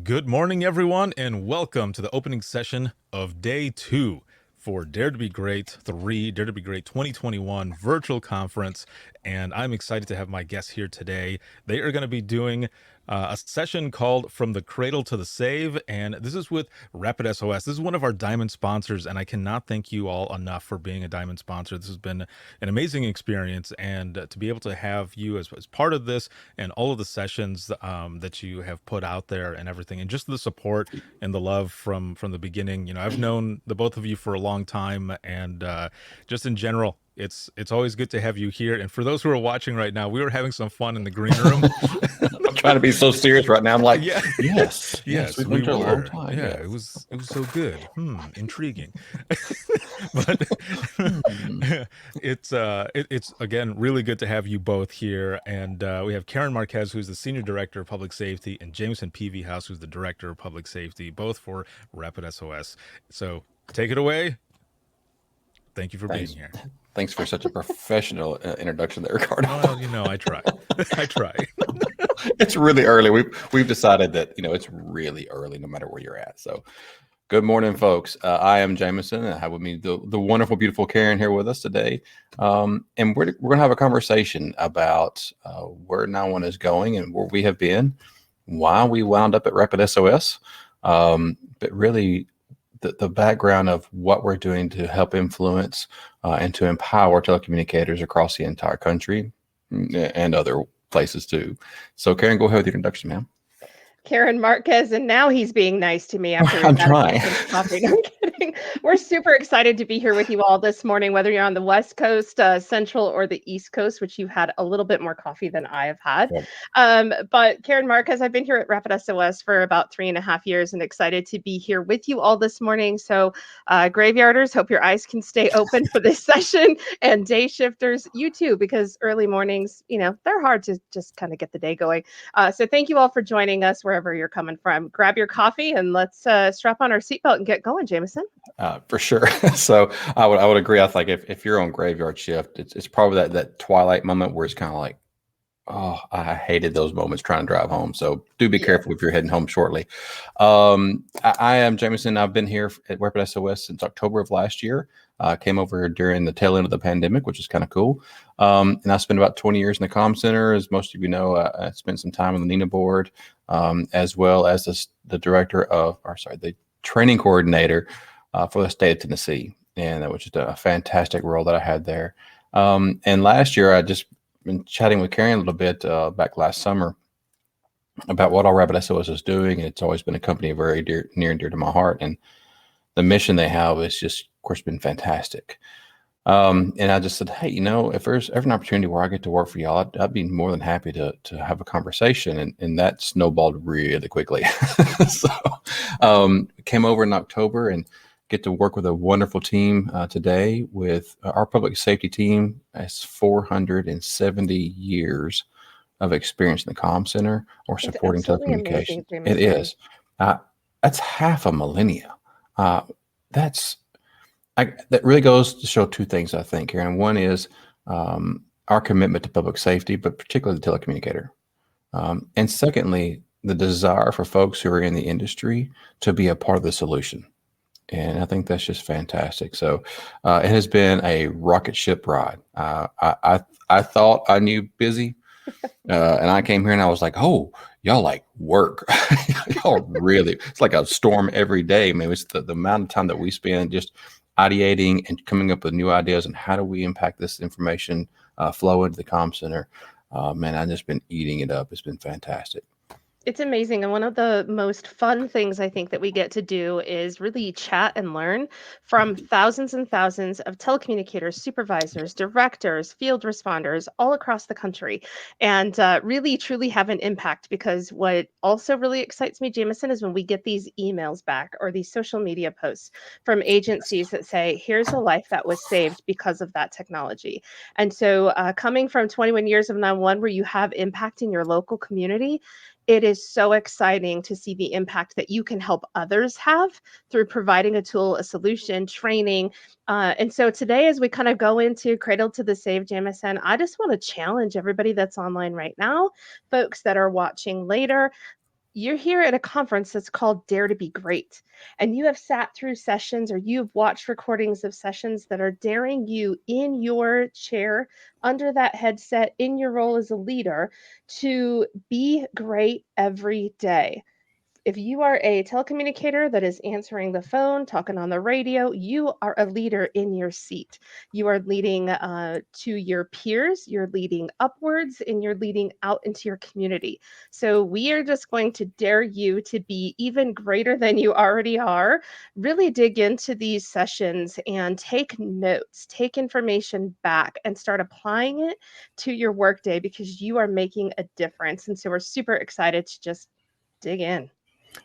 Good morning, everyone, and welcome to the opening session of day 2 for Dare to Be Great 3, Dare to Be Great 2021 virtual conference. And I'm excited to have my guests here today. They are going to be doing a session called From the Cradle to the Save, and this is with RapidSOS. This is one of our Diamond sponsors, and I cannot thank you all enough for being a Diamond sponsor. This has been an amazing experience, and to be able to have you as part of this and all of the sessions that you have put out there and everything, and just the support and the love from the beginning. You know, I've known the both of you for a long time, and just in general, it's always good to have you here. And for those who are watching right now, we were having some fun in the green room. I'm trying to be so serious right now. I'm like, Yeah. yes, we've been we here a long were. time. Yeah, it was so good. Intriguing. But it's again really good to have you both here. And we have Karin Marquez, who's the Senior Director of Public Safety, and Jamison Peevyhouse, who's the Director of Public Safety, both for RapidSOS. So take it away. Thank you for being here. Thanks for such a professional introduction there, Ricardo. Well, you know, I try. I try. It's really early. We've decided that, it's really early no matter where you're at. So good morning, folks. I am Jamison. I have with me the wonderful, beautiful Karin here with us today. And we're going to have a conversation about where 911 is going and where we have been, why we wound up at RapidSOS, but really the background of what we're doing to help influence and to empower telecommunicators across the entire country and other places too. So Karin, go ahead with your introduction, ma'am. Karin Marquez, and now he's being nice to me after I'm trying. coffee. No, I'm kidding. We're super excited to be here with you all this morning, whether you're on the West Coast, Central, or the East Coast, which you've had a little bit more coffee than I have had. Yep. But Karin Marquez, I've been here at RapidSOS for about 3.5 years and excited to be here with you all this morning. So graveyarders, hope your eyes can stay open for this session, and day shifters, you too, because early mornings, they're hard to just kind of get the day going. So thank you all for joining us wherever you're coming from. Grab your coffee and let's strap on our seatbelt and get going, Jamison. For sure. So I would agree. I think if you're on graveyard shift, it's probably that twilight moment where it's kind of like, oh, I hated those moments trying to drive home. So do be careful if you're heading home shortly. I am Jamison. I've been here at RapidSOS since October of last year. Came over during the tail end of the pandemic, which is kind of cool. And I spent about 20 years in the comm center. As most of you know, I spent some time on the NINA board, as well as the training coordinator for the state of Tennessee. And that was just a fantastic role that I had there. And last year, I just been chatting with Karin a little bit back last summer about what all RapidSOS is doing. And it's always been a company very near and dear to my heart. And the mission they have is just, of course, been fantastic. And I just said, hey, if there's ever an opportunity where I get to work for y'all, I'd be more than happy to have a conversation. And that snowballed really quickly. So came over in October and get to work with a wonderful team today with our public safety team. Has 470 years of experience in the comm center or supporting telecommunications. It is. That's half a millennia. That really goes to show two things, I think, Karin. One is our commitment to public safety, but particularly the telecommunicator. And secondly, the desire for folks who are in the industry to be a part of the solution. And I think that's just fantastic. So it has been a rocket ship ride. I thought I knew busy, and I came here and I was like, oh, y'all like work. Y'all really, it's like a storm every day. Maybe it's the amount of time that we spend just ideating and coming up with new ideas and how do we impact this information flow into the comm center. Man, I've just been eating it up. It's been fantastic. It's amazing. And one of the most fun things I think that we get to do is really chat and learn from thousands and thousands of telecommunicators, supervisors, directors, field responders all across the country, and really truly have an impact. Because what also really excites me, Jamison, is when we get these emails back or these social media posts from agencies that say, here's a life that was saved because of that technology. And so coming from 21 years of 911 where you have impact in your local community, it is so exciting to see the impact that you can help others have through providing a tool, a solution, training. And so today, as we kind of go into Cradle to the Save, Jamison, I just want to challenge everybody that's online right now, folks that are watching later. you're here at a conference that's called Dare to Be Great, and you have sat through sessions or you've watched recordings of sessions that are daring you in your chair, under that headset, in your role as a leader, to be great every day. If you are a telecommunicator that is answering the phone, talking on the radio, you are a leader in your seat. You are leading to your peers, you're leading upwards, and you're leading out into your community. So, we are just going to dare you to be even greater than you already are. Really dig into these sessions and take notes, take information back, and start applying it to your workday because you are making a difference. And so, we're super excited to just dig in.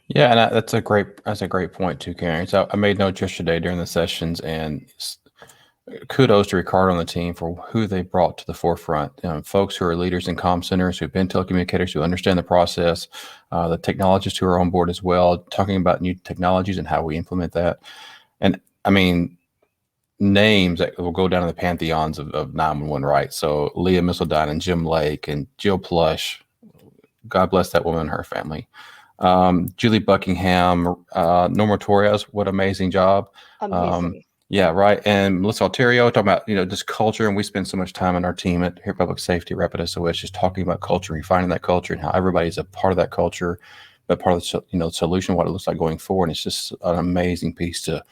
Yeah, and that's a great point too, Karen. So I made notes yesterday during the sessions, and kudos to Ricardo and the team for who they brought to the forefront. Folks who are leaders in comm centers, who've been telecommunicators, who understand the process, the technologists who are on board as well, talking about new technologies and how we implement that. And I mean, names that will go down in the pantheons of 911, right? So Leah Missildine and Jim Lake and Jill Plush. God bless that woman and her family. Julie Buckingham, Norma Torres, what amazing job. Amazing. Yeah, right. And Melissa Alterio talking about, just culture. And we spend so much time in our team at here at Public Safety, RapidSOS, just talking about culture, refining that culture and how everybody's a part of that culture, but part of the solution, what it looks like going forward. And it's just an amazing piece to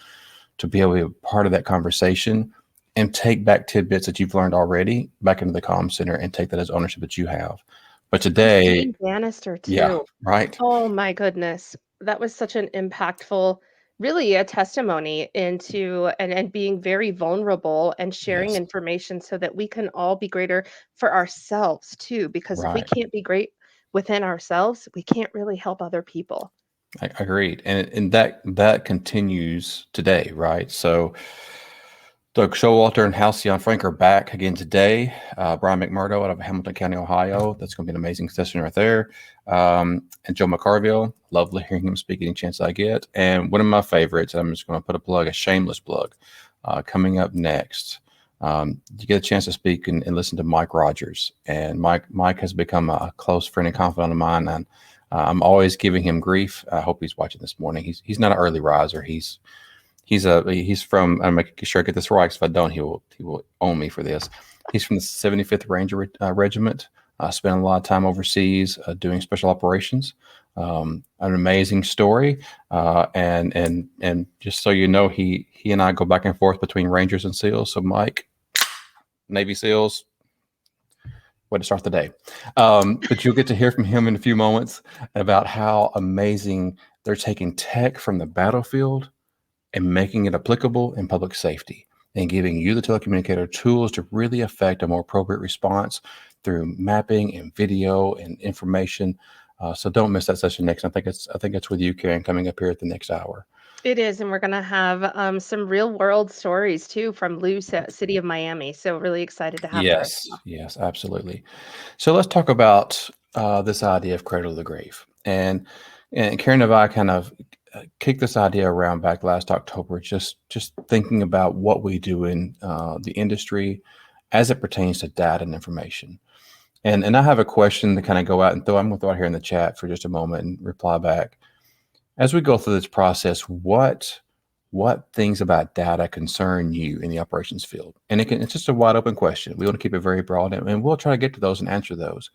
be able to be a part of that conversation and take back tidbits that you've learned already back into the comm center and take that as ownership that you have. But today, Christine Bannister yeah, too. right. Oh my goodness. That was such an impactful, really a testimony into and being very vulnerable and sharing Yes, information so that we can all be greater for ourselves too. Because if we right. can't be great within ourselves, we can't really help other people. I agreed, and that continues today, right? So Doug Showalter and Halcyon Frank are back again today. Brian McMurdo out of Hamilton County, Ohio. That's going to be an amazing session right there. And Joe McCarville. Love hearing him speak any chance I get. And one of my favorites, I'm just going to put a shameless plug, coming up next. You get a chance to speak and listen to Mike Rogers. And Mike has become a close friend and confidant of mine. And I'm always giving him grief. I hope he's watching this morning. He's not an early riser. He's from, I'm making sure I get this right, because if I don't, he will own me for this. He's from the 75th Ranger Regiment. Spent a lot of time overseas doing special operations. An amazing story, and just so you know, he and I go back and forth between Rangers and SEALs. So Mike, Navy SEALs, way to start the day. But you'll get to hear from him in a few moments about how amazing they're taking tech from the battlefield and making it applicable in public safety and giving you, the telecommunicator, tools to really affect a more appropriate response through mapping and video and information. So don't miss that session next. I think it's with you, Karen, coming up here at the next hour. It is, and we're going to have some real world stories too from Lou, City of Miami. So really excited to have her as well. Yes, absolutely. So let's talk about this idea of cradle to the grave. And Karen and I kind of kicked this idea around back last October, just thinking about what we do in the industry as it pertains to data and information. And I have a question to kind of go out and I'm going to throw it here in the chat for just a moment and reply back. As we go through this process, what things about data concern you in the operations field? And it's just a wide open question. We want to keep it very broad, and we'll try to get to those and answer those.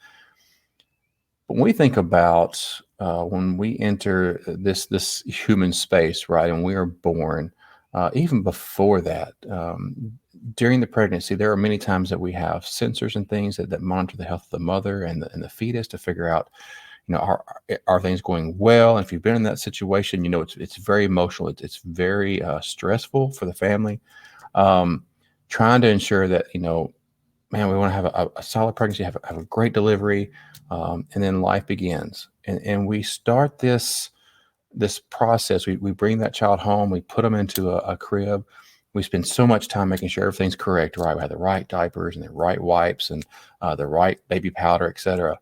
But when we think about when we enter this human space, right, and we are born, even before that, during the pregnancy, there are many times that we have sensors and things that monitor the health of the mother and the fetus to figure out, are things going well? And if you've been in that situation, it's very emotional. It's very stressful for the family. Trying to ensure that, man, we want to have a solid pregnancy, have a great delivery, and then life begins. And we start this process. We bring that child home. We put them into a crib. We spend so much time making sure everything's correct, right? We have the right diapers and the right wipes and the right baby powder, et cetera.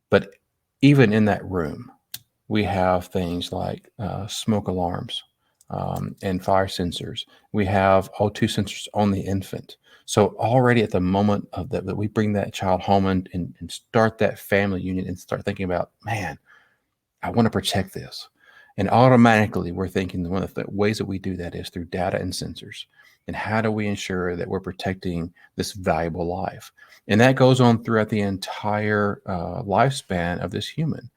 But even in that room, we have things like smoke alarms and fire sensors. We have O2 sensors on the infant. So already at the moment of that we bring that child home and start that family union and start thinking about, man, I want to protect this. And automatically we're thinking one of the ways that we do that is through data and sensors. And how do we ensure that we're protecting this valuable life? And that goes on throughout the entire lifespan of this human.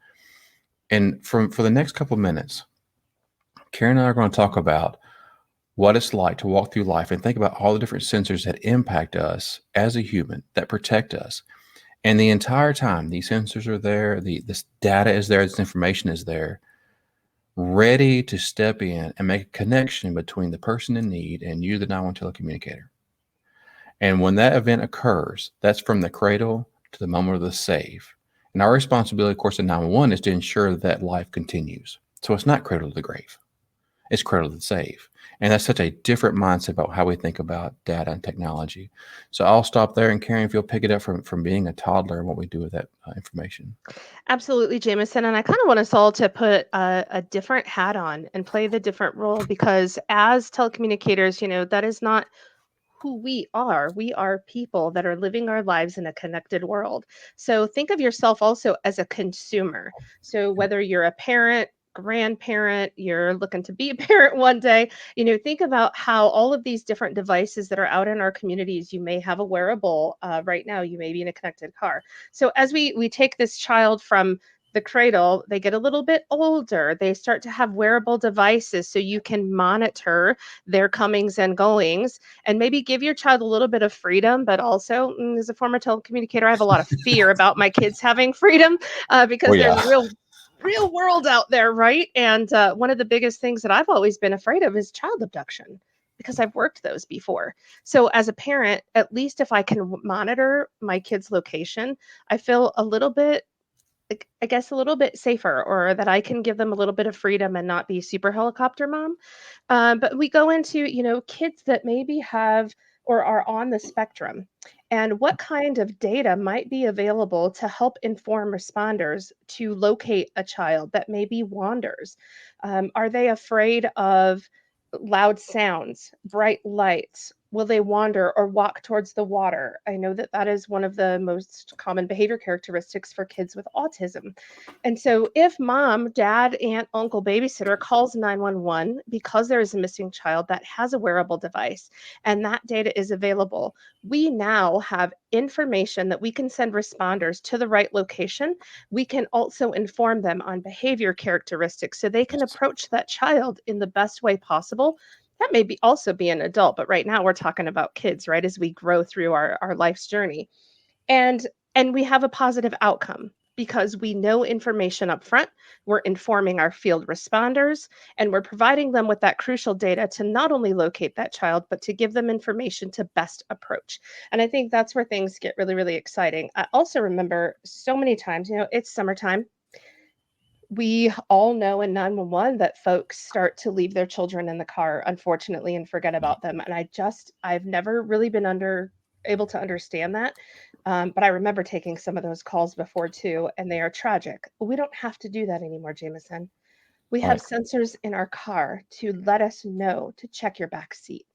And for the next couple of minutes, Karen and I are going to talk about what it's like to walk through life and think about all the different sensors that impact us as a human, that protect us. And the entire time, these sensors are there, this data is there, this information is there, ready to step in and make a connection between the person in need and you, the 911 telecommunicator. And when that event occurs, that's from the cradle to the moment of the save. And our responsibility, of course, at 911 is to ensure that life continues. So it's not cradle to the grave. It's cradle to the save. And that's such a different mindset about how we think about data and technology. So I'll stop there. And Karen, if you'll pick it up from being a toddler and what we do with that information. Absolutely, Jamison. And I kind of want us all to put a different hat on and play the different role, because as telecommunicators, that is not who we are. We are people that are living our lives in a connected world. So think of yourself also as a consumer. So whether you're a parent, grandparent, you're looking to be a parent one day, think about how all of these different devices that are out in our communities, you may have a wearable right now, you may be in a connected car. So as we take this child from the cradle, they get a little bit older, they start to have wearable devices so you can monitor their comings and goings, and maybe give your child a little bit of freedom. But also, as a former telecommunicator, I have a lot of fear about my kids having freedom Oh, because there's yeah. real world out there, right? And one of the biggest things that I've always been afraid of is child abduction, because I've worked those before. So as a parent, at least if I can monitor my kid's location, I feel a little bit, I guess, a little bit safer, or that I can give them a little bit of freedom and not be super helicopter mom. But we go into, kids that maybe have or are on the spectrum, and what kind of data might be available to help inform responders to locate a child that maybe wanders. Are they afraid of loud sounds, bright lights? Will they wander or walk towards the water? I know that that is one of the most common behavior characteristics for kids with autism. And so, if mom, dad, aunt, uncle, babysitter calls 911 because there is a missing child that has a wearable device and that data is available, we now have information that we can send responders to the right location. We can also inform them on behavior characteristics so they can approach that child in the best way possible. That may be also be an adult, but right now we're talking about kids, right? As we grow through our life's journey. And we have a positive outcome because we know information up front. We're informing our field responders, and we're providing them with that crucial data to not only locate that child, but to give them information to best approach. And I think that's where things get really, really exciting. I also remember so many times, it's summertime. We all know in 911 that folks start to leave their children in the car, unfortunately, and forget about them. And I've never really been able to understand that. But I remember taking some of those calls before too, and they are tragic. We don't have to do that anymore, Jameson. We have Right. sensors in our car to let us know to check your back seat,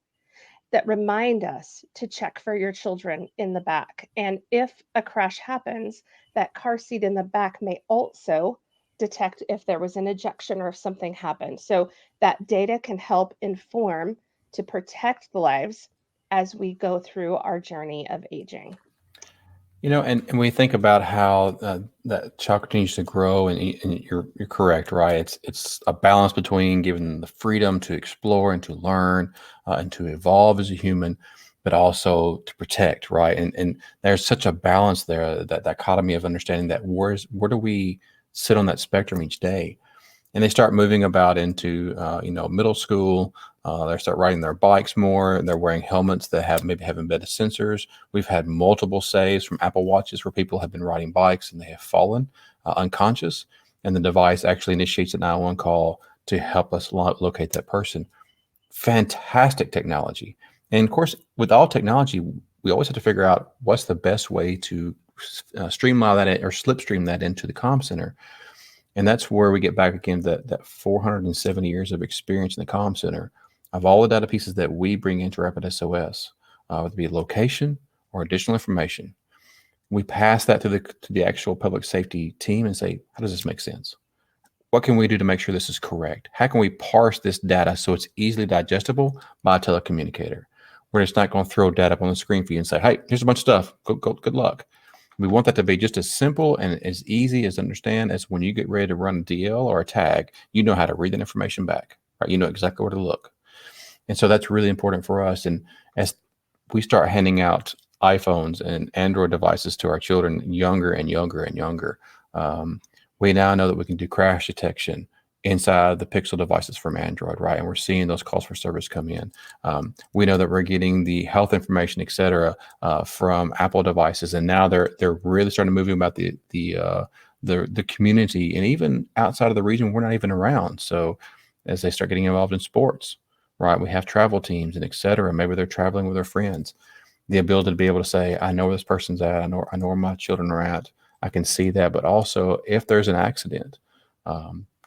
that remind us to check for your children in the back. And if a crash happens, that car seat in the back may also detect if there was an ejection or if something happened. So that data can help inform to protect the lives as we go through our journey of aging. And we think about how that child continues to grow, and you're correct, right? It's a balance between giving them the freedom to explore and to learn and to evolve as a human, but also to protect, right? And there's such a balance there, that dichotomy of understanding that where do we sit on that spectrum each day? And they start moving about into middle school. They start riding their bikes more, and they're wearing helmets that maybe have embedded sensors. We've had multiple saves from Apple Watches where people have been riding bikes and they have fallen unconscious, and the device actually initiates a 911 call to help us locate that person. Fantastic technology. And of course, with all technology, we always have to figure out what's the best way to streamline that or slipstream that into the comm center. And that's where we get back again that 470 years of experience in the comm center of all the data pieces that we bring into RapidSOS, whether it be location or additional information. We pass that to the actual public safety team and say, how does this make sense? what can we do to make sure this is correct? How can we parse this data so it's easily digestible by a telecommunicator, where it's not going to throw data up on the screen for you and say, hey, here's a bunch of stuff. Go, good luck. We want that to be just as simple and as easy as understand as when you get ready to run a DL or a tag, you know how to read that information back, right? You know exactly where to look. And so that's really important for us. And as we start handing out iPhones and Android devices to our children younger and younger and younger, we now know that we can do crash detection inside the Pixel devices from Android, right? And we're seeing those calls for service come in. We know that we're getting the health information, et cetera, from Apple devices, and now they're really starting to move about the community, and even outside of the region we're not even around. So as they start getting involved in sports, right? We have travel teams and et cetera. Maybe they're traveling with their friends. The ability to be able to say, I know where this person's at. I know where my children are at. I can see that. But also, if there's an accident,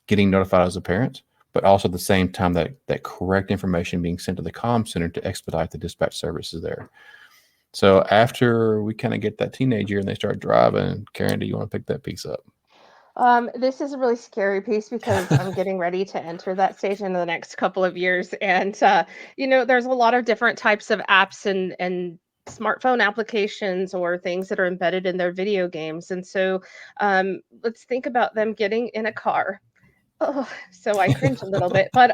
getting notified as a parent, but also at the same time that correct information being sent to the comm center to expedite the dispatch services there. So after we kind of get that teenage year and they start driving, Karen, do you want to pick that piece up? This is a really scary piece because I'm getting ready to enter that stage in the next couple of years. And, there's a lot of different types of apps and smartphone applications or things that are embedded in their video games. And so let's think about them getting in a car. Oh, so I cringe a little bit, but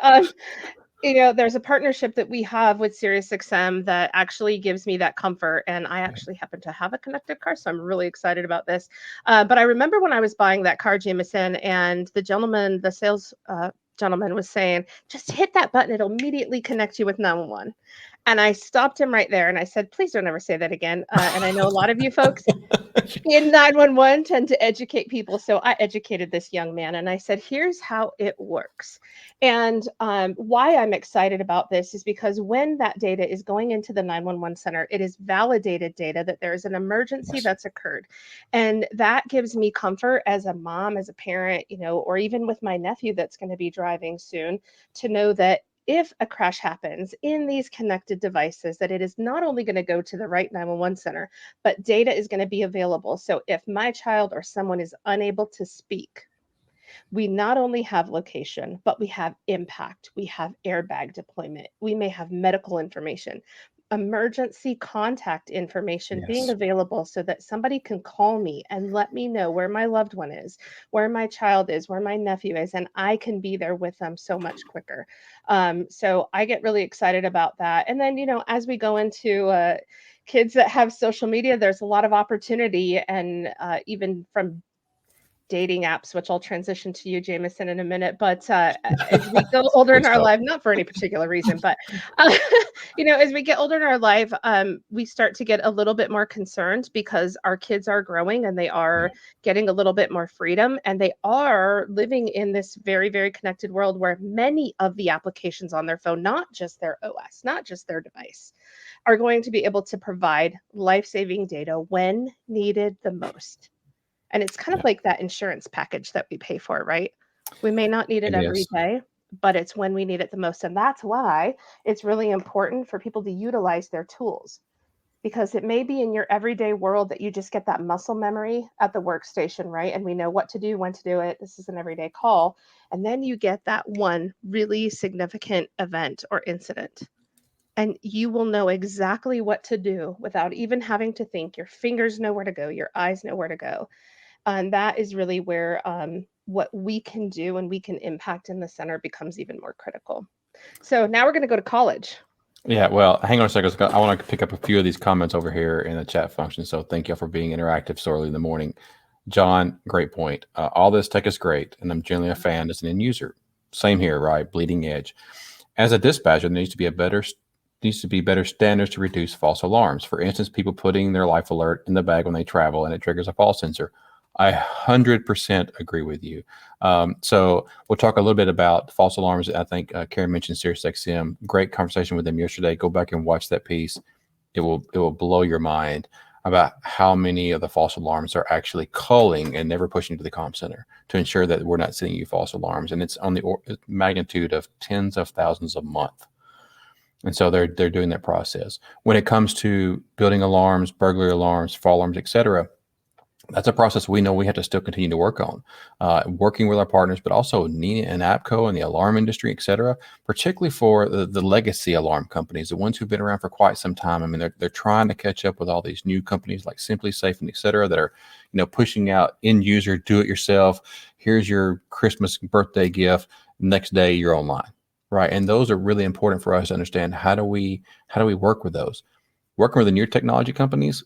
there's a partnership that we have with SiriusXM that actually gives me that comfort. And I actually happen to have a connected car, so I'm really excited about this. But I remember when I was buying that car, Jamison, and the sales gentleman was saying, just hit that button, it'll immediately connect you with 911. And I stopped him right there and I said, please don't ever say that again. And I know a lot of you folks in 911 tend to educate people. So I educated this young man and I said, here's how it works. And why I'm excited about this is because when that data is going into the 911 center, it is validated data that there is an emergency that's occurred. And that gives me comfort as a mom, as a parent, or even with my nephew that's going to be driving soon, to know that if a crash happens in these connected devices, that it is not only going to go to the right 911 center, but data is going to be available. So if my child or someone is unable to speak, we not only have location, but we have impact. We have airbag deployment. We may have medical information, emergency contact information being Yes. available so that somebody can call me and let me know where my loved one is, where my child is, where my nephew is, and I can be there with them so much quicker. So I get really excited about that. And then, as we go into kids that have social media, there's a lot of opportunity, and even from dating apps, which I'll transition to you, Jamison, in a minute. But as we go older Good in our stuff. life, not for any particular reason, but as we get older in our life, we start to get a little bit more concerned because our kids are growing and they are getting a little bit more freedom, and they are living in this very, very connected world where many of the applications on their phone, not just their OS, not just their device, are going to be able to provide life-saving data when needed the most. And it's kind of like that insurance package that we pay for, right? We may not need it It every is. day, but it's when we need it the most. And that's why it's really important for people to utilize their tools, because it may be in your everyday world that you just get that muscle memory at the workstation, right? And we know what to do, when to do it. This is an everyday call. And then you get that one really significant event or incident. And you will know exactly what to do without even having to think. Your fingers know where to go, your eyes know where to go. And that is really where what we can do and we can impact in the center becomes even more critical. So now we're going to go to college. Yeah, well, hang on a second. I want to pick up a few of these comments over here in the chat function. So thank you for being interactive so early in the morning. John, great point. All this tech is great, and I'm generally a fan as an end user. Same here, right? Bleeding edge. As a dispatcher, there needs to be better standards to reduce false alarms. For instance, people putting their life alert in the bag when they travel and it triggers a false sensor. I 100% agree with you. So we'll talk a little bit about false alarms. I think Karen mentioned SiriusXM. Great conversation with them yesterday. Go back and watch that piece. It will blow your mind about how many of the false alarms are actually calling and never pushing to the comm center to ensure that we're not sending you false alarms. And it's on the magnitude of tens of thousands a month. And so they're doing that process. When it comes to building alarms, burglary alarms, fall alarms, et cetera, That's a process we know we have to still continue to work on, working with our partners, but also NINA and APCO and the alarm industry, et cetera, particularly for the legacy alarm companies, the ones who've been around for quite some time. I mean, they're trying to catch up with all these new companies like Simply Safe and et cetera that are, pushing out end user, do it yourself. Here's your Christmas birthday gift. Next day you're online, right? And those are really important for us to understand. How do we work with those? Working with the new technology companies,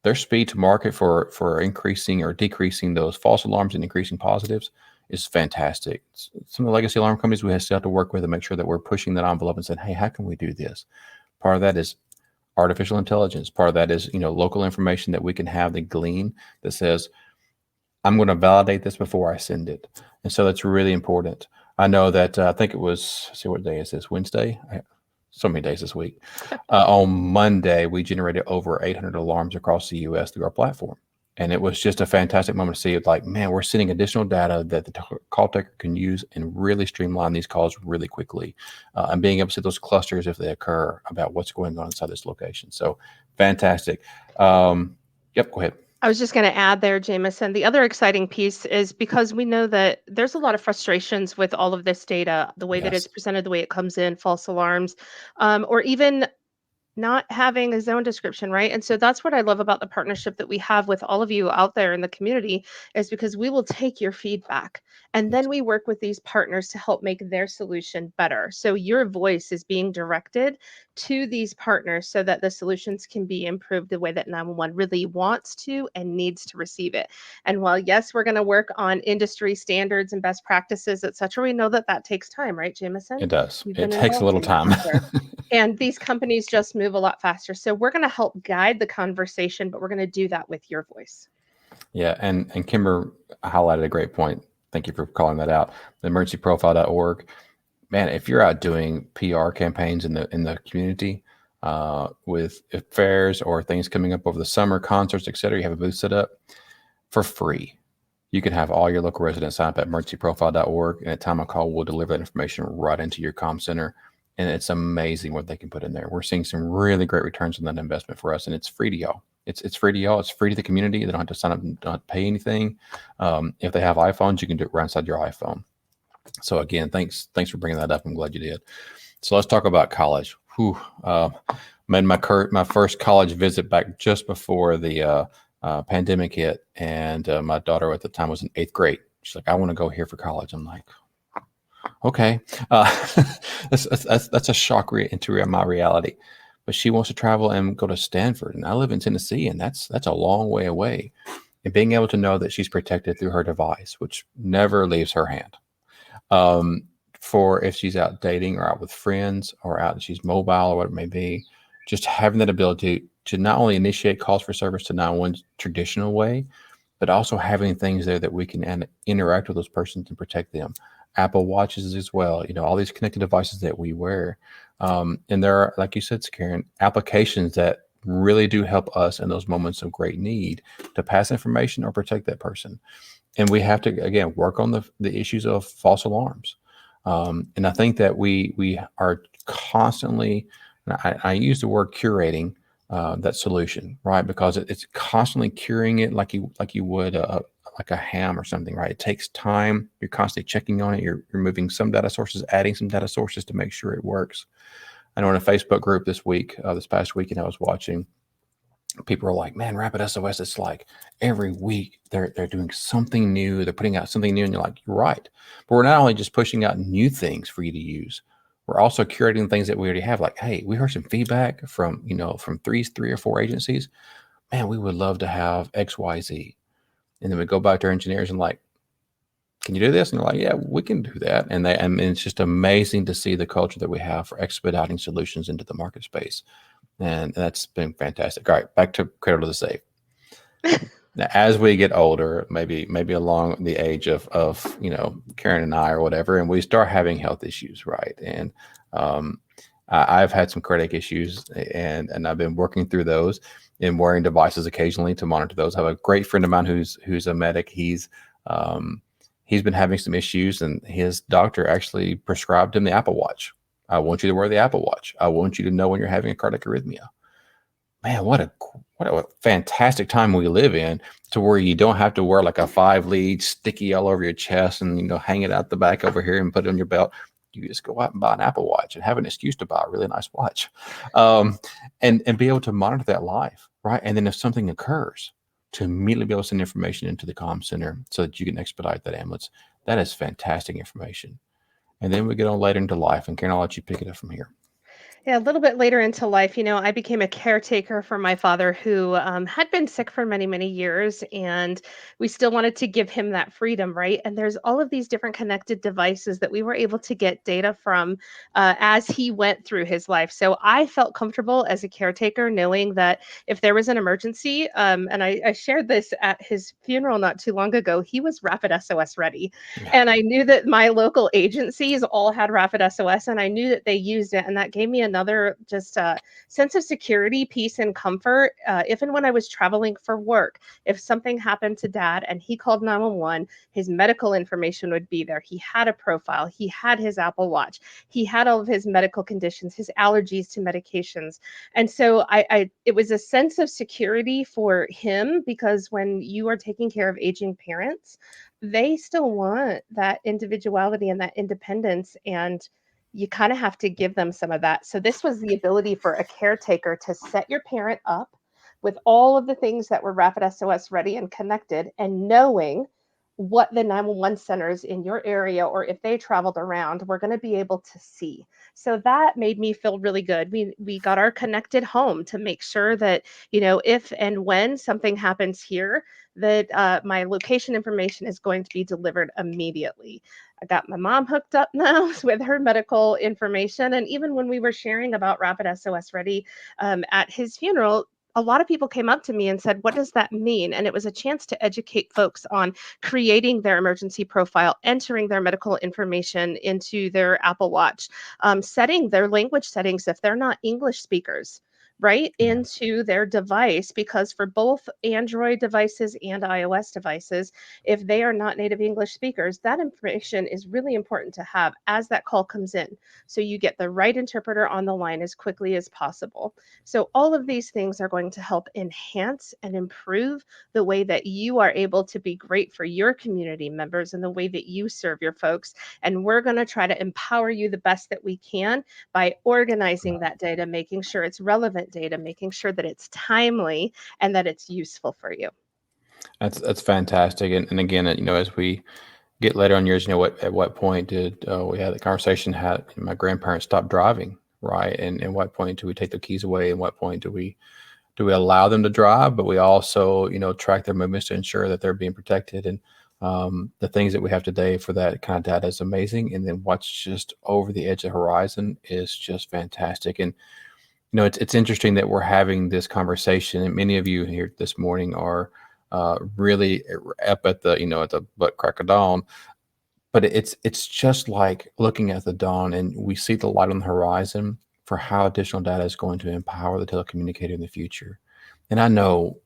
their speed to market for increasing or decreasing those false alarms and increasing positives is fantastic. Some of the legacy alarm companies we still have to work with and make sure that we're pushing that envelope and saying, hey, how can we do this? Part of that is artificial intelligence. Part of that is, local information that we can have the glean that says, I'm going to validate this before I send it. And so that's really important. I know that I think it was, see what day is this, Wednesday? So many days this week. On Monday, we generated over 800 alarms across the U.S. through our platform. And it was just a fantastic moment to see it like, man, we're sending additional data that the call taker can use and really streamline these calls really quickly. And being able to see those clusters if they occur about what's going on inside this location. So fantastic. Yep, go ahead. I was just going to add there, Jamison, the other exciting piece is because we know that there's a lot of frustrations with all of this data, the way that it's Yes, presented, the way it comes in, false alarms, or even not having a zone description, right? And so that's what I love about the partnership that we have with all of you out there in the community is because we will take your feedback and yes, then we work with these partners to help make their solution better. So your voice is being directed to these partners so that the solutions can be improved the way that 911 really wants to and needs to receive it. And while yes, we're going to work on industry standards and best practices, et cetera, we know that that takes time, right, Jamison? it does. You've It been takes a involved little in that time. before. And these companies just move a lot faster. So we're going to help guide the conversation, but we're going to do that with your voice. Yeah, and Kimber highlighted a great point. Thank you for calling that out. The emergencyprofile.org. Man, if you're out doing PR campaigns in the community with fairs or things coming up over the summer, concerts, et cetera, you have a booth set up for free. You can have all your local residents sign up at emergencyprofile.org, and at time of call, we'll deliver that information right into your comm center. And it's amazing what they can put in there. We're seeing some really great returns on that investment for us, and it's free to y'all. It's free to y'all. It's free to the community. They don't have to sign up and don't pay anything. If they have iPhones, you can do it right inside your iPhone. So again, thanks for bringing that up. I'm glad you did. So let's talk about college. Whew. Made my first college visit back just before the pandemic hit, and my daughter at the time was in 8th grade. She's like, I want to go here for college. I'm like, okay, that's a shock into my reality. But she wants to travel and go to Stanford, and I live in Tennessee, and that's a long way away. And being able to know that she's protected through her device, which never leaves her hand, for if she's out dating or out with friends or out and she's mobile or what it may be, just having that ability to not only initiate calls for service to 911's traditional way, but also having things there that we can interact with those persons and protect them. Apple Watches as well, all these connected devices that we wear. And there are, like you said, Karin, applications that really do help us in those moments of great need to pass information or protect that person. And we have to, again, work on the issues of false alarms. And I think that we are constantly, I use the word curating that solution, right? Because it's constantly curing it like you would like a ham or something, right? It takes time. You're constantly checking on it. You're removing some data sources, adding some data sources to make sure it works. I know in a Facebook group this past weekend, I was watching, people are like, man, RapidSOS, it's like every week they're doing something new. They're putting out something new. And you're like, you're right. But we're not only just pushing out new things for you to use, we're also curating things that we already have. Like, hey, we heard some feedback from three or four agencies. Man, we would love to have XYZ. And then we go back to our engineers and like, can you do this? And they're like, yeah, we can do that. And it's just amazing to see the culture that we have for expediting solutions into the market space. And that's been fantastic. All right, back to Cradle to the Safe. Now, as we get older, maybe along the age of Karin and I or whatever, and we start having health issues, right? And I've had some cardiac issues, and I've been working through those and wearing devices occasionally to monitor those. I have a great friend of mine who's a medic. He's been having some issues, and his doctor actually prescribed him the Apple Watch. I want you to wear the Apple Watch. I want you to know when you're having a cardiac arrhythmia. man, what a fantastic time we live in, to where you don't have to wear like a 5 lead sticky all over your chest and, hang it out the back over here and put it on your belt. You just go out and buy an Apple Watch and have an excuse to buy a really nice watch, and be able to monitor that live, right? And then if something occurs, to immediately be able to send information into the comm center so that you can expedite that ambulance. That is fantastic information. And then we get on later into life, and Karen, I'll let you pick it up from here. Yeah, a little bit later into life, I became a caretaker for my father who had been sick for many, many years, and we still wanted to give him that freedom, right? And there's all of these different connected devices that we were able to get data from as he went through his life. So I felt comfortable as a caretaker knowing that if there was an emergency, and I shared this at his funeral not too long ago, he was Rapid SOS ready. Yeah. And I knew that my local agencies all had Rapid SOS, and I knew that they used it. And that gave me another just sense of security, peace, and comfort. If and when I was traveling for work, if something happened to dad and he called 911, his medical information would be there. He had a profile, he had his Apple Watch, he had all of his medical conditions, his allergies to medications. And so it was a sense of security for him, because when you are taking care of aging parents, they still want that individuality and that independence, and you kind of have to give them some of that. So this was the ability for a caretaker to set your parent up with all of the things that were Rapid SOS ready and connected, and knowing what the 911 centers in your area, or if they traveled around, were going to be able to see. So that made me feel really good. We got our connected home to make sure that, if and when something happens here, that my location information is going to be delivered immediately. I got my mom hooked up now with her medical information. And even when we were sharing about Rapid SOS Ready at his funeral, a lot of people came up to me and said, "What does that mean?" And it was a chance to educate folks on creating their emergency profile, entering their medical information into their Apple Watch, setting their language settings if they're not English speakers, right, Yeah. into their device. Because for both Android devices and iOS devices, if they are not native English speakers, that information is really important to have as that call comes in, so you get the right interpreter on the line as quickly as possible. So all of these things are going to help enhance and improve the way that you are able to be great for your community members and the way that you serve your folks. And we're going to try to empower you the best that we can by organizing that data, making sure it's relevant data, making sure that it's timely and that it's useful for you. That's fantastic. And again, as we get later on years, at what point did we had the conversation? Had my grandparents stopped driving, right? And what point do we take their keys away? And what point do we allow them to drive? But we also, track their movements to ensure that they're being protected. And the things that we have today for that kind of data is amazing. And then what's just over the edge of the horizon is just fantastic. And it's interesting that we're having this conversation, and many of you here this morning are really up at the butt crack of dawn. But it's just like looking at the dawn, and we see the light on the horizon for how additional data is going to empower the telecommunicator in the future. And I know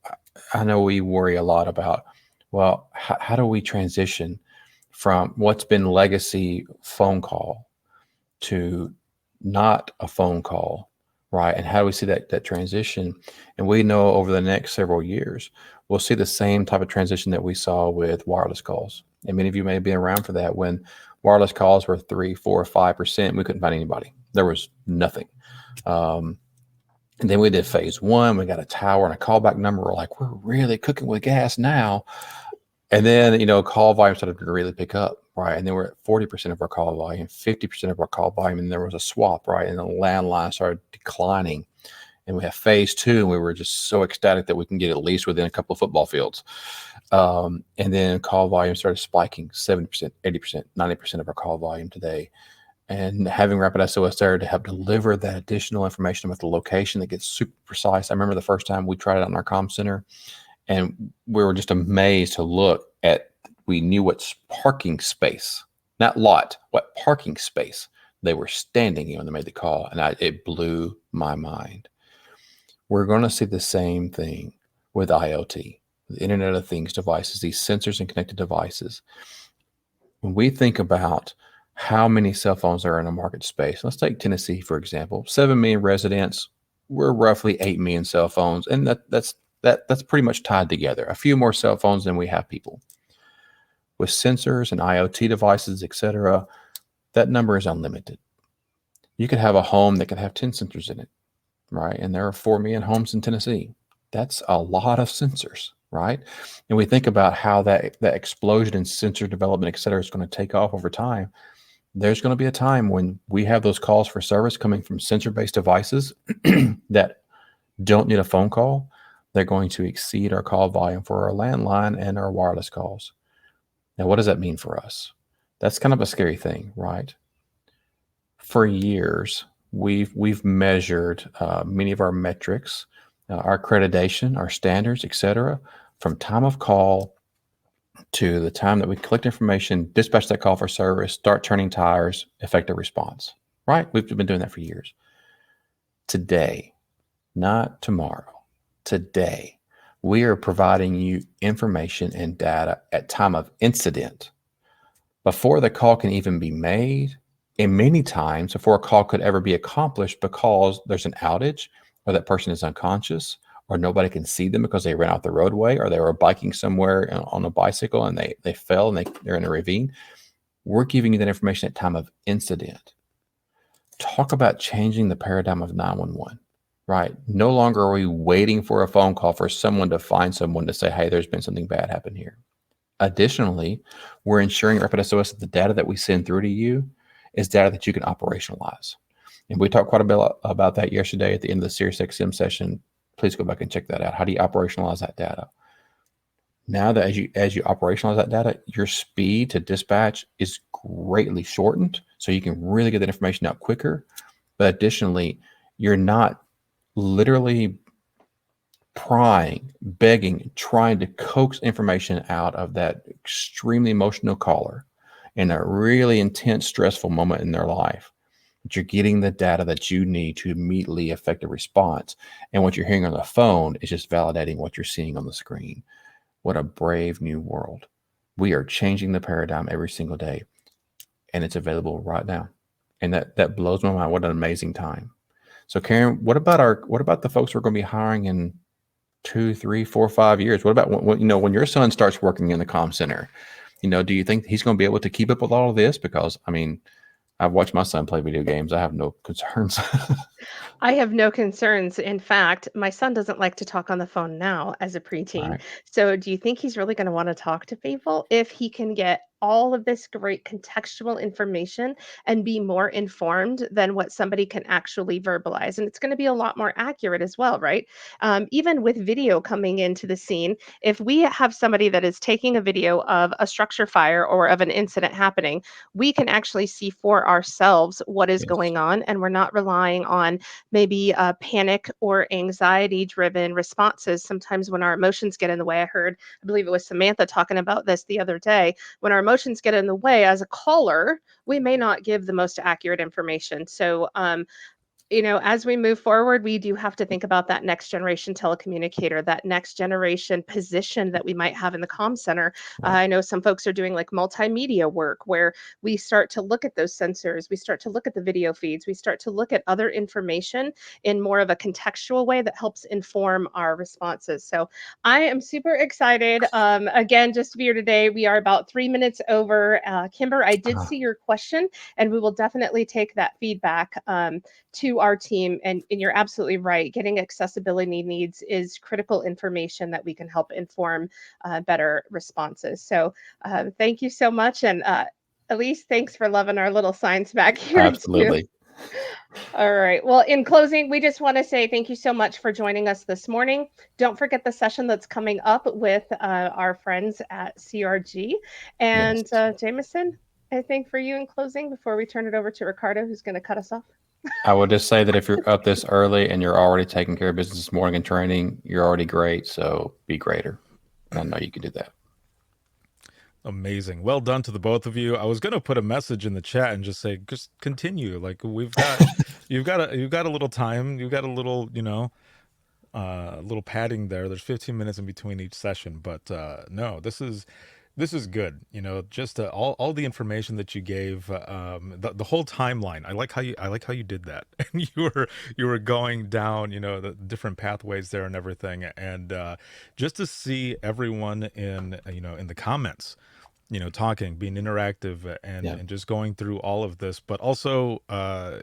we worry a lot about, well, how do we transition from what's been legacy phone call to not a phone call, right? And how do we see that transition? And we know over the next several years, we'll see the same type of transition that we saw with wireless calls. And many of you may have been around for that when wireless calls were 3, 4, 5%. We couldn't find anybody. There was nothing. And then we did phase one. We got a tower and a callback number. We're like, we're really cooking with gas now. And then, call volume started to really pick up, right? And then we're at 40% of our call volume, 50% of our call volume. And there was a swap, right? And the landline started declining. And we have phase two, and we were just so ecstatic that we can get at least within a couple of football fields. And then call volume started spiking 70%, 80%, 90% of our call volume today. And having Rapid SOS there to help deliver that additional information about the location that gets super precise. I remember the first time we tried it on our comm center, and we were just amazed to look at, we knew what parking space, not lot, what parking space they were standing in when they made the call. And it blew my mind. We're going to see the same thing with IoT, the Internet of Things devices, these sensors and connected devices. When we think about how many cell phones are in a market space, let's take Tennessee, for example, 7 million residents, we're roughly 8 million cell phones, and that's pretty much tied together. A few more cell phones than we have people. With sensors and IoT devices, etc., that number is unlimited. You could have a home that could have 10 sensors in it, right? And there are 4 million homes in Tennessee. That's a lot of sensors, right? And we think about how that explosion in sensor development, et cetera, is going to take off over time. There's going to be a time when we have those calls for service coming from sensor-based devices that don't need a phone call. They're going to exceed our call volume for our landline and our wireless calls. Now, what does that mean for us? That's kind of a scary thing, right? For years, we've measured many of our metrics, our accreditation, our standards, et cetera, from time of call to the time that we collect information, dispatch that call for service, start turning tires, effective response, right? We've been doing that for years. Today, not tomorrow, today, we are providing you information and data at time of incident before the call can even be made, and many times before a call could ever be accomplished because there's an outage or that person is unconscious or nobody can see them because they ran out the roadway or they were biking somewhere on a bicycle and they fell and they're in a ravine. We're giving you that information at time of incident. Talk about changing the paradigm of 911, right? No longer are we waiting for a phone call for someone to find someone to say, hey, there's been something bad happen here. Additionally, we're ensuring RapidSOS that the data that we send through to you is data that you can operationalize. And we talked quite a bit about that yesterday at the end of the SiriusXM session. Please go back and check that out. How do you operationalize that data? Now that as you operationalize that data, your speed to dispatch is greatly shortened, so you can really get that information out quicker. But additionally, you're not literally prying, begging, trying to coax information out of that extremely emotional caller in a really intense, stressful moment in their life. But you're getting the data that you need to immediately effect a response. And what you're hearing on the phone is just validating what you're seeing on the screen. What a brave new world. We are changing the paradigm every single day, and it's available right now. And that blows my mind. What an amazing time. So Karin, what about the folks we're going to be hiring in 2, 3, 4, 5 years? What about when your son starts working in the comm center? Do you think he's going to be able to keep up with all of this? Because I've watched my son play video games. I have no concerns. I have no concerns. In fact, my son doesn't like to talk on the phone now as a preteen. Right. So, do you think he's really going to want to talk to people if he can get all of this great contextual information and be more informed than what somebody can actually verbalize? And it's going to be a lot more accurate as well, right? Even with video coming into the scene, if we have somebody that is taking a video of a structure fire or of an incident happening, we can actually see for ourselves what is Yes. going on, and we're not relying on maybe panic or anxiety driven responses. Sometimes when our emotions get in the way, I believe it was Samantha talking about this the other day, when our emotions get in the way as a caller, we may not give the most accurate information. So as we move forward, we do have to think about that next generation telecommunicator, that next generation position that we might have in the comm center. Right. I know some folks are doing like multimedia work where we start to look at those sensors, we start to look at the video feeds, we start to look at other information in more of a contextual way that helps inform our responses. So I am super excited. Again, just to be here today, we are about 3 minutes over. Kimber, I did Uh, see your question, and we will definitely take that feedback to our team. And you're absolutely right. Getting accessibility needs is critical information that we can help inform better responses. So thank you so much. And Elise, thanks for loving our little signs back here too. Absolutely. All right. Well, in closing, we just want to say thank you so much for joining us this morning. Don't forget the session that's coming up with our friends at CRG. And Yes. Jamison, I think for you in closing, before we turn it over to Ricardo, who's going to cut us off. I would just say that if you're up this early and you're already taking care of business this morning and training, you're already great. So be greater. And I know you can do that. Amazing. Well done to the both of you. I was gonna put a message in the chat and just say, just continue. Like you've got a little time. You've got a little, little padding there. There's 15 minutes in between each session, but no, this is This is good. Just all the information that you gave, the whole timeline. I like how you did that. And you were going down, the different pathways there and everything. And just to see everyone in the comments, talking, being interactive, and Yeah. and just going through all of this. But also,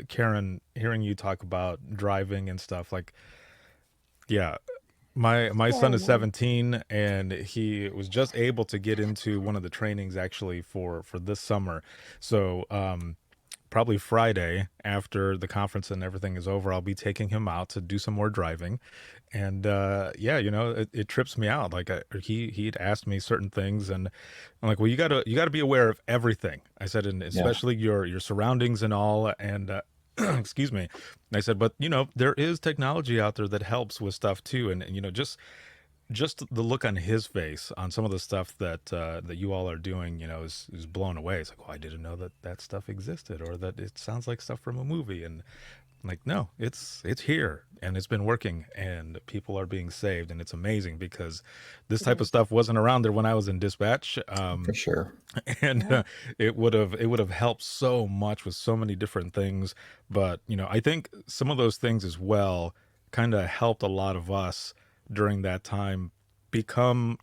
Karen, hearing you talk about driving and stuff, like, yeah, my son Yeah, is man. 17, and he was just able to get into one of the trainings actually for this summer. So probably Friday after the conference and everything is over, I'll be taking him out to do some more driving. And yeah, it trips me out. Like, he'd asked me certain things, and I'm like, well, you gotta be aware of everything. I said, and Yeah. especially your surroundings and all. And excuse me. And I said, but there is technology out there that helps with stuff too. And just the look on his face on some of the stuff that you all are doing, is blown away. It's like, well, I didn't know that stuff existed, or that it sounds like stuff from a movie. And I'm like, no, it's here, and it's been working, and people are being saved, and it's amazing because this It type of is. stuff wasn't around there when I was in dispatch. For sure. And Yeah. it would have helped so much with so many different things. But I think some of those things as well kind of helped a lot of us during that time become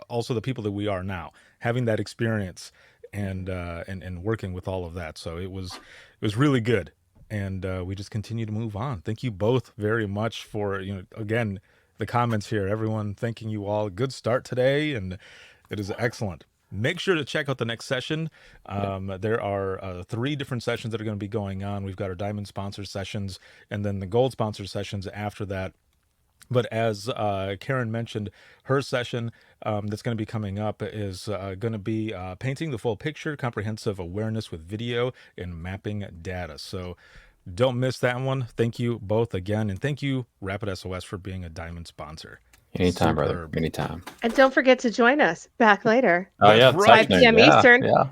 also the people that we are now, having that experience, and working with all of that. So it was really good. And we just continue to move on. Thank you both very much for again, the comments here, everyone thanking you all. Good start today, and it is excellent. Make sure to check out the next session. Yeah. There are 3 different sessions that are going to be going on. We've got our diamond sponsor sessions, and then the gold sponsor sessions after that. But as Karen mentioned, her session that's going to be coming up is going to be painting the full picture, comprehensive awareness with video, and mapping data. So don't miss that one. Thank you both again, and thank you RapidSOS for being a diamond sponsor. Anytime, brother. Superb. Anytime. And don't forget to join us back later, Oh That's yeah, this right. 5 afternoon. p.m. Yeah. Eastern, Yeah.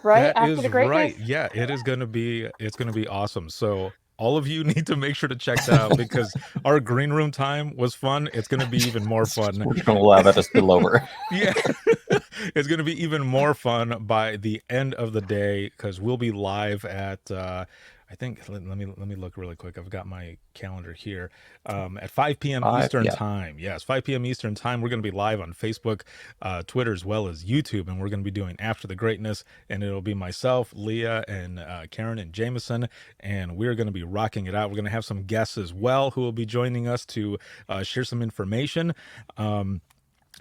right That after is the greatness. right. Yeah, it's gonna be awesome. So all of you need to make sure to check that out, because our green room time was fun. It's gonna be even more fun. We're just gonna allow that to spill over. Yeah. It's gonna be even more fun by the end of the day, because we'll be live at I think, let me look really quick. I've got my calendar here. At 5 p.m. Eastern Yeah. time. Yes, 5 p.m. Eastern time. We're going to be live on Facebook, Twitter, as well as YouTube, and we're going to be doing After the Greatness, and it'll be myself, Leah, and Karen and Jamison, and we're going to be rocking it out. We're going to have some guests as well who will be joining us to share some information.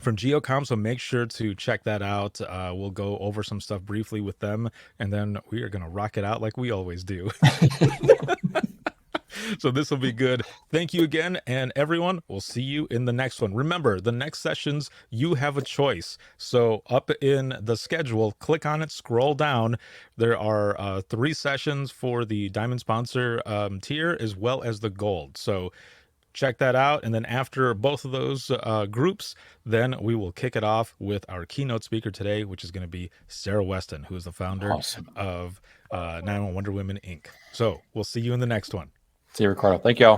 From Geocom, so make sure to check that out. We'll go over some stuff briefly with them, and then we are going to rock it out like we always do. So this will be good. Thank you again, and everyone, we'll see you in the next one. Remember, the next sessions, you have a choice. So up in the schedule, click on it, scroll down. There are 3 sessions for the diamond sponsor tier, as well as the gold. So check that out. And then after both of those groups, then we will kick it off with our keynote speaker today, which is going to be Sarah Weston, who is the founder Awesome. of 911 Wonder Women Inc. So we'll see you in the next one. See you, Ricardo. Thank y'all.